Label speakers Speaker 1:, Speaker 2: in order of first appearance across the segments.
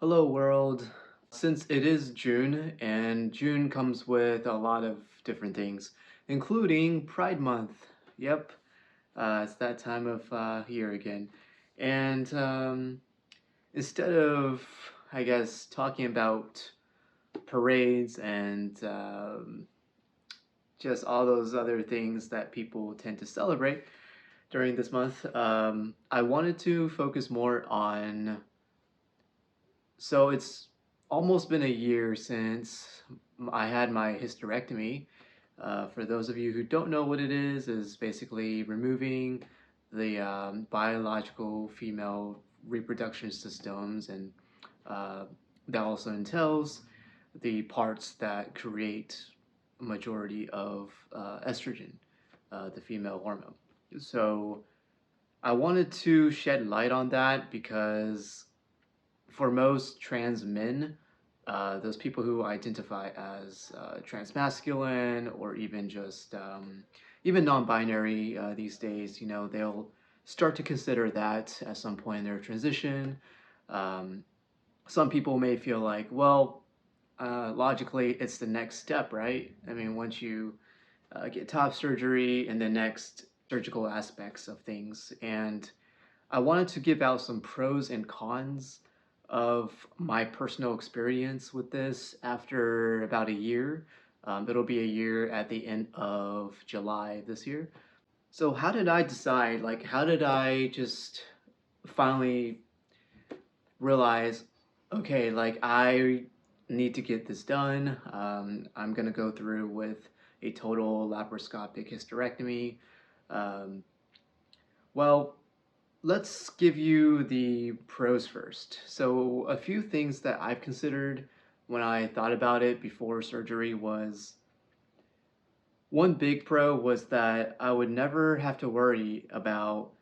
Speaker 1: Hello world. Since it is June, and June comes with a lot of different things, including Pride Month. Yep, it's that time of year again. And instead of, I guess, talking about parades and just all those other things that people tend to celebrate during this month, I wanted to focus more on. So it's almost been a year since I had my hysterectomy. For those of you who don't know what it is basically removing the biological female reproduction systems, and uh, that also entails the parts that create a majority of estrogen, the female hormone. So I wanted to shed light on that because for most trans men, those people who identify as transmasculine or even just even non-binary these days, they'll start to consider that at some point in their transition. Um, some people may feel like, well, logically, it's the next step, right? I mean, once you get top surgery and the next surgical aspects of things, and I wanted to give out some pros and cons of my personal experience with this after about a year. It'll be a year at the end of July this year. So, how did I decide? Like, how did I just finally realize, okay, like, I need to get this done? I'm going to go through with a total laparoscopic hysterectomy. Um, well, let's give you the pros first. So, a few things that I've considered when I thought about it before surgery was one big pro was that I would never have to worry about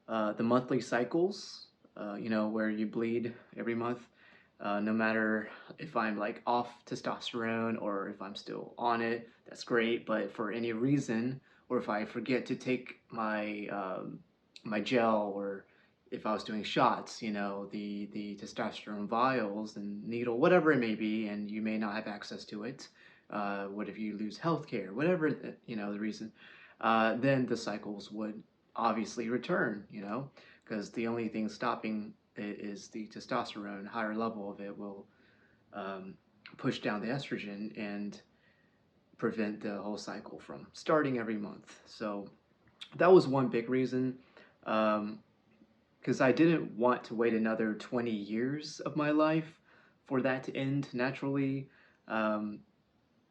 Speaker 1: the monthly cycles, where you bleed every month. No matter if I'm like off testosterone or if I'm still on it, that's great. But for any reason, or if I forget to take my gel, or if I was doing shots, the testosterone vials and needle, whatever it may be, and you may not have access to it. What if you lose health care? Whatever the reason, then the cycles would obviously return. Because the only thing stopping it is the testosterone. Higher level of it will um, push down the estrogen and prevent the whole cycle from starting every month. So that was one big reason. Because I didn't want to wait another 20 years of my life for that to end naturally. Um,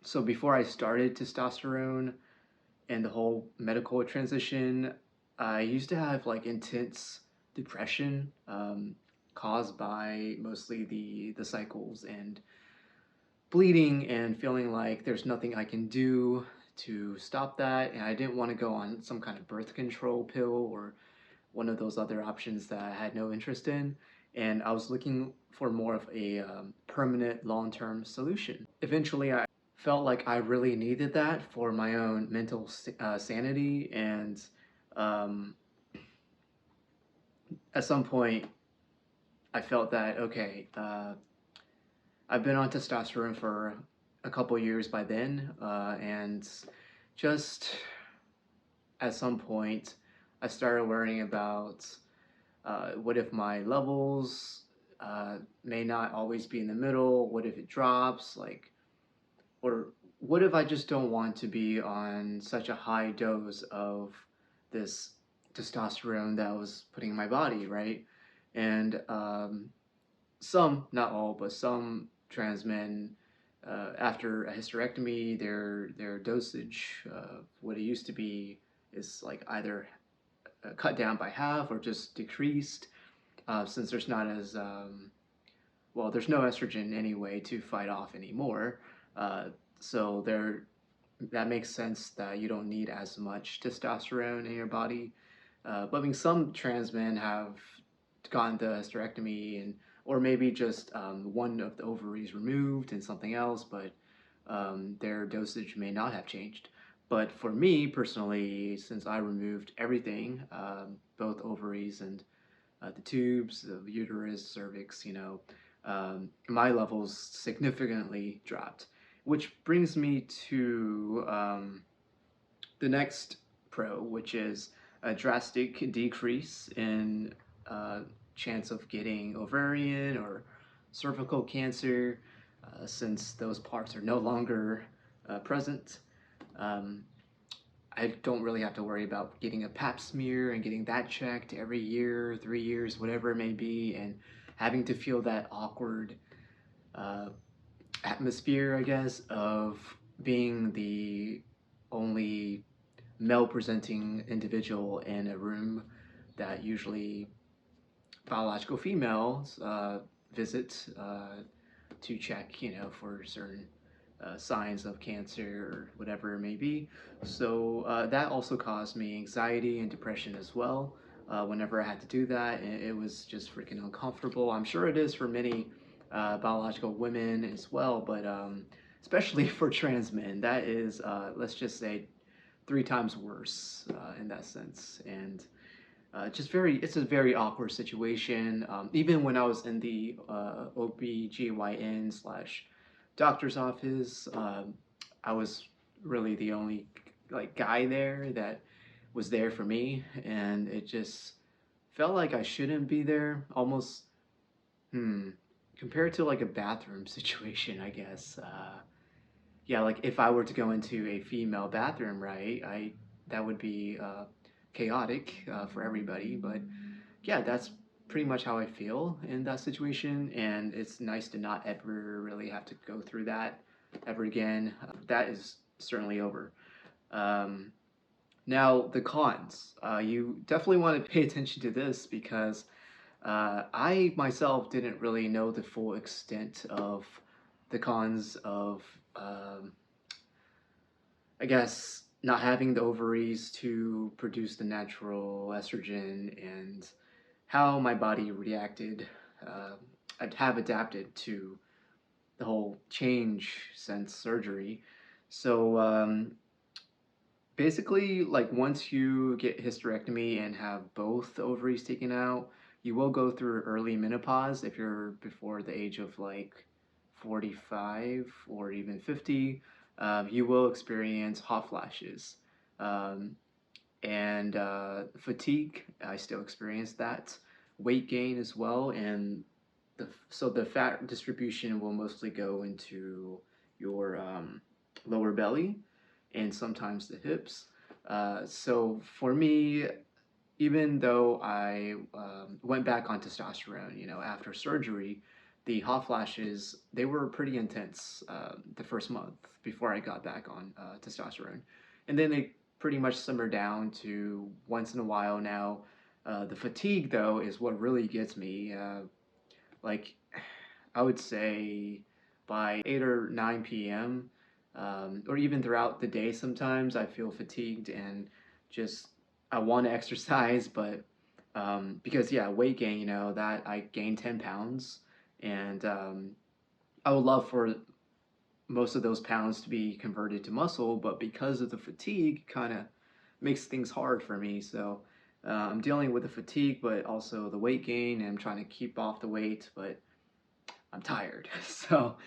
Speaker 1: so before I started testosterone and the whole medical transition, I used to have like intense depression, caused by mostly the cycles and bleeding and feeling like there's nothing I can do to stop that. And I didn't want to go on some kind of birth control pill or one of those other options that I had no interest in. And I was looking for more of a permanent long term solution. Eventually, I felt like I really needed that for my own mental sanity. And um, at some point, I felt that, okay, I've been on testosterone for a couple years by then. And just at some point, I started learning about what if my levels may not always be in the middle? What if it drops? Or what if I just don't want to be on such a high dose of this testosterone that I was putting in my body, right? And some, not all, but some trans men, after a hysterectomy, their dosage, what it used to be, is like either cut down by half or just decreased, since there's not as well, there's no estrogen anyway to fight off anymore. Uh, so that makes sense that you don't need as much testosterone in your body. But I mean, some trans men have gotten the hysterectomy, and or maybe just one of the ovaries removed and something else, but their dosage may not have changed. But for me personally, since I removed everything, both ovaries and the tubes, the uterus, cervix, my levels significantly dropped. Which brings me to the next pro, which is a drastic decrease in uh, chance of getting ovarian or cervical cancer, since those parts are no longer present. Um, I don't really have to worry about getting a pap smear and getting that checked every year, 3 years, whatever it may be, and having to feel that awkward uh, atmosphere, I guess, of being the only male presenting individual in a room that usually biological females visit to check, for certain signs of cancer or whatever it may be. So that also caused me anxiety and depression as well. Whenever I had to do that, it was just freaking uncomfortable. I'm sure it is for many biological women as well, but especially for trans men, that is, let's just say, 3 times worse in that sense. And it's a very awkward situation. Even when I was in the OBGYN slash doctor's office, I was really the only like guy there that was there for me, and it just felt like I shouldn't be there. Almost, hmm, compared to like a bathroom situation, I guess. Yeah, like if I were to go into a female bathroom, right? I That would be chaotic for everybody. But yeah, that's pretty much how I feel in that situation, and it's nice to not ever really have to go through that ever again. That is certainly over. Um, Now the cons. You definitely want to pay attention to this because I myself didn't really know the full extent of the cons of I guess not having the ovaries to produce the natural estrogen and how my body reacted. I'd have adapted to the whole change since surgery. So basically, like once you get hysterectomy and have both the ovaries taken out, you will go through early menopause if you're before the age of like 45 or even 50. You will experience hot flashes and fatigue. I still experience that. Weight gain as well, and so the fat distribution will mostly go into your lower belly and sometimes the hips. So for me, even though I went back on testosterone, after surgery, the hot flashes they were pretty intense the first month before I got back on testosterone, and then they pretty much simmer down to once in a while now. The fatigue though is what really gets me. Like I would say by 8 or 9 p.m. Or even throughout the day, sometimes I feel fatigued and just I want to exercise, but because yeah, weight gain, that I gained 10 pounds, and I would love for most of those pounds to be converted to muscle, but because of the fatigue, kind of makes things hard for me. So I'm dealing with the fatigue, but also the weight gain, and I'm trying to keep off the weight, but I'm tired. So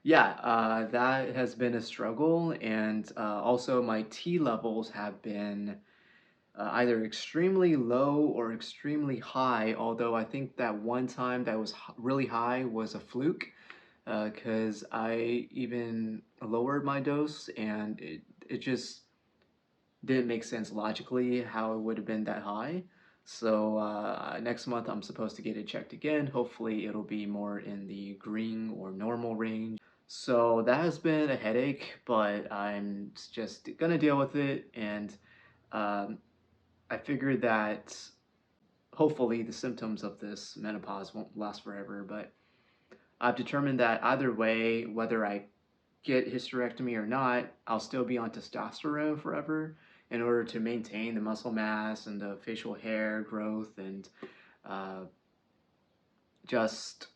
Speaker 1: yeah, that has been a struggle, and also my T levels have been either extremely low or extremely high. Although I think that one time that was really high was a fluke, because I even lowered my dose, and it just didn't make sense logically how it would have been that high. So next month I'm supposed to get it checked again. Hopefully it'll be more in the green or normal range. So that has been a headache, but I'm just gonna deal with it. And um, I figured that hopefully the symptoms of this menopause won't last forever. But I've determined that either way, whether I get hysterectomy or not, I'll still be on testosterone forever in order to maintain the muscle mass and the facial hair growth and uh, just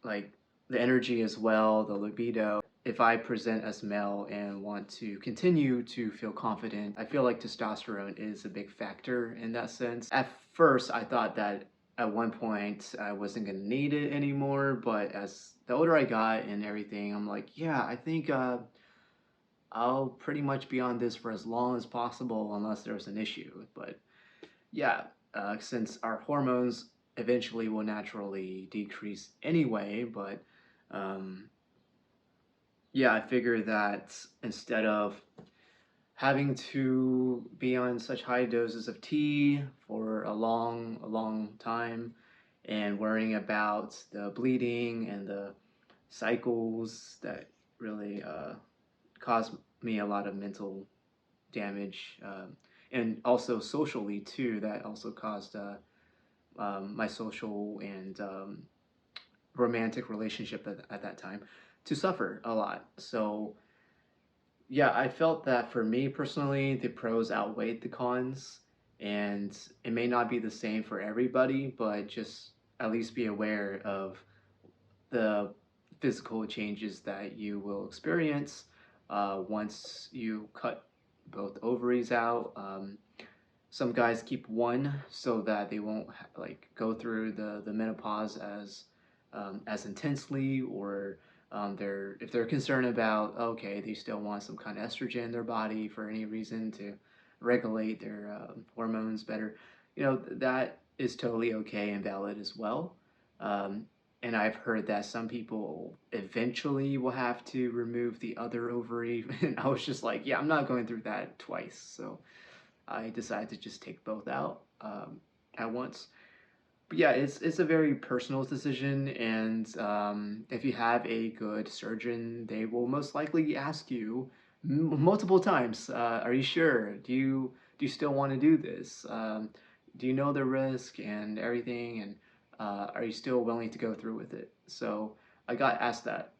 Speaker 1: like the energy as well, the libido. If I present as male and want to continue to feel confident, I feel like testosterone is a big factor in that sense. At first, I thought that at one point I wasn't gonna need it anymore, but as the older I got and everything, I'm like, yeah, I think I'll pretty much be on this for as long as possible unless there's an issue. But yeah, since our hormones eventually will naturally decrease anyway, but um, yeah, I figure that instead of having to be on such high doses of tea for a long time and worrying about the bleeding and the cycles that really cause me a lot of mental damage, and also socially too. That also caused my social and romantic relationship at that time to suffer a lot. So yeah, I felt that for me personally, the pros outweighed the cons, and it may not be the same for everybody, but just at least be aware of the physical changes that you will experience once you cut both ovaries out. Some guys keep one so that they won't like go through the menopause as intensely, or they're if they're concerned about, okay, they still want some kind of estrogen in their body for any reason to regulate their hormones better. That is totally okay and valid as well. Um, and I've heard that some people eventually will have to remove the other ovary, and I was just like, yeah, I'm not going through that twice. So I decided to just take both out at once. But yeah, it's a very personal decision, and if you have a good surgeon, they will most likely ask you multiple times, "Are you sure? Do you still want to do this? Do you know the risk and everything? And are you still willing to go through with it?" So I got asked that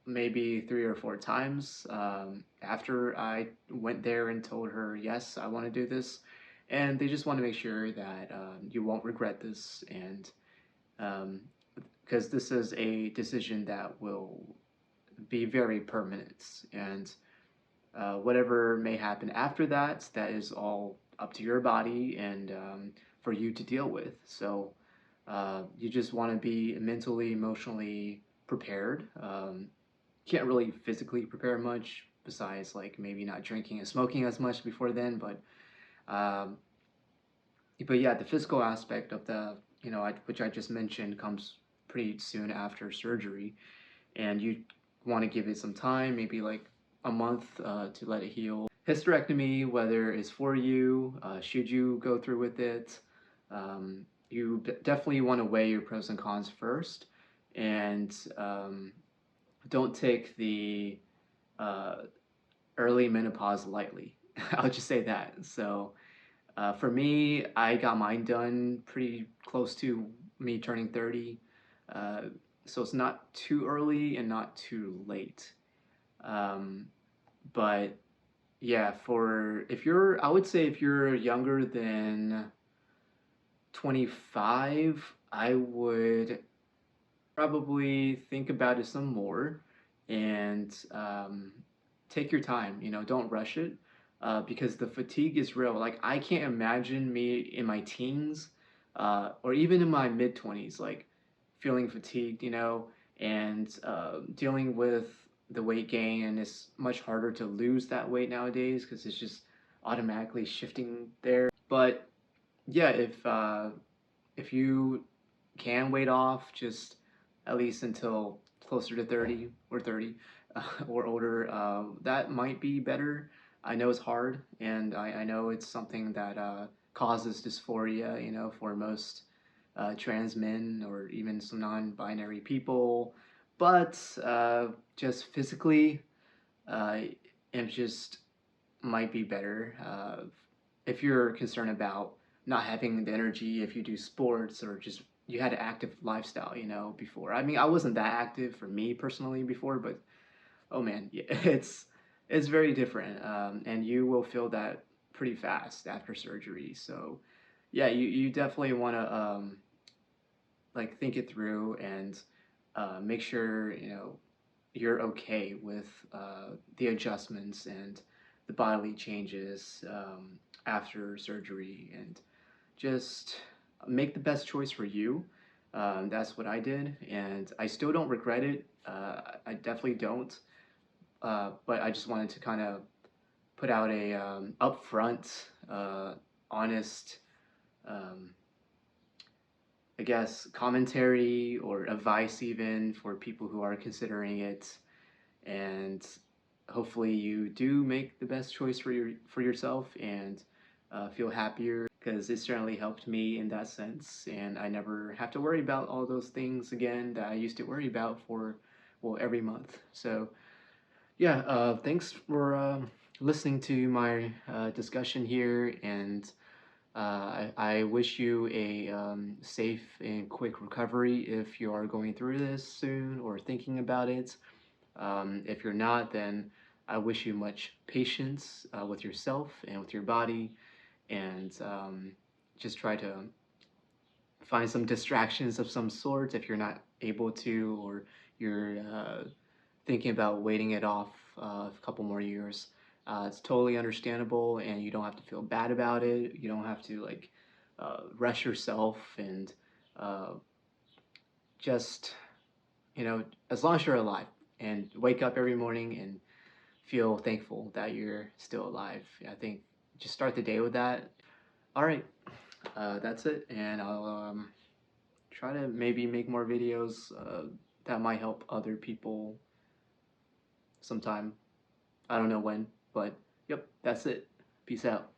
Speaker 1: maybe 3 or 4 times after I went there and told her, yes, I want to do this. And they just want to make sure that you won't regret this. And because this is a decision that will be very permanent. And whatever may happen after that, that is all up to your body and for you to deal with. So you just want to be mentally, emotionally prepared. Can't really physically prepare much besides like maybe not drinking and smoking as much before then, um, but yeah, the physical aspect of the which I just mentioned comes pretty soon after surgery, and you want to give it some time, maybe like a month to let it heal. Hysterectomy, whether it's for you, should you go through with it, you definitely want to weigh your pros and cons first, and don't take the uh, early menopause lightly. I'll just say that. So for me, I got mine done pretty close to me turning 30. Uh, so it's not too early and not too late. Um, but yeah, I would say if you're younger than 25, I would probably think about it some more and take your time. Don't rush it because the fatigue is real. Like, I can't imagine me in my teens or even in my mid 20s, like feeling fatigued, and dealing with the weight gain. And it's much harder to lose that weight nowadays because it's just automatically shifting there. But yeah, if you can wait off just at least until closer to 30 or 30 or older, that might be better. I know it's hard, and I know it's something that causes dysphoria, for most trans men or even some non-binary people. But just physically, it just might be better if you're concerned about not having the energy if you do sports or just you had an active lifestyle, before. I mean, I wasn't that active for me personally before, but oh man, yeah, it's very different, and you will feel that pretty fast after surgery. So yeah, you definitely want to like think it through and make sure you're okay with the adjustments and the bodily changes after surgery, and just make the best choice for you. That's what I did, and I still don't regret it. I definitely don't. But I just wanted to kind of put out a upfront, honest, um, I guess, commentary or advice even for people who are considering it, and hopefully you do make the best choice for yourself and feel happier because it certainly helped me in that sense, and I never have to worry about all those things again that I used to worry about for well every month. So yeah, thanks for listening to my discussion here, and I wish you a safe and quick recovery if you are going through this soon or thinking about it. If you're not, then I wish you much patience with yourself and with your body, and just try to find some distractions of some sort if you're not able to, or you're thinking about waiting it off a couple more years. It's totally understandable, and you don't have to feel bad about it. You don't have to like rush yourself, and uh, just as long as you're alive and wake up every morning and feel thankful that you're still alive. I think just start the day with that. All right, that's it, and I'll try to maybe make more videos that might help other people sometime. I don't know when, but yep, that's it. Peace out.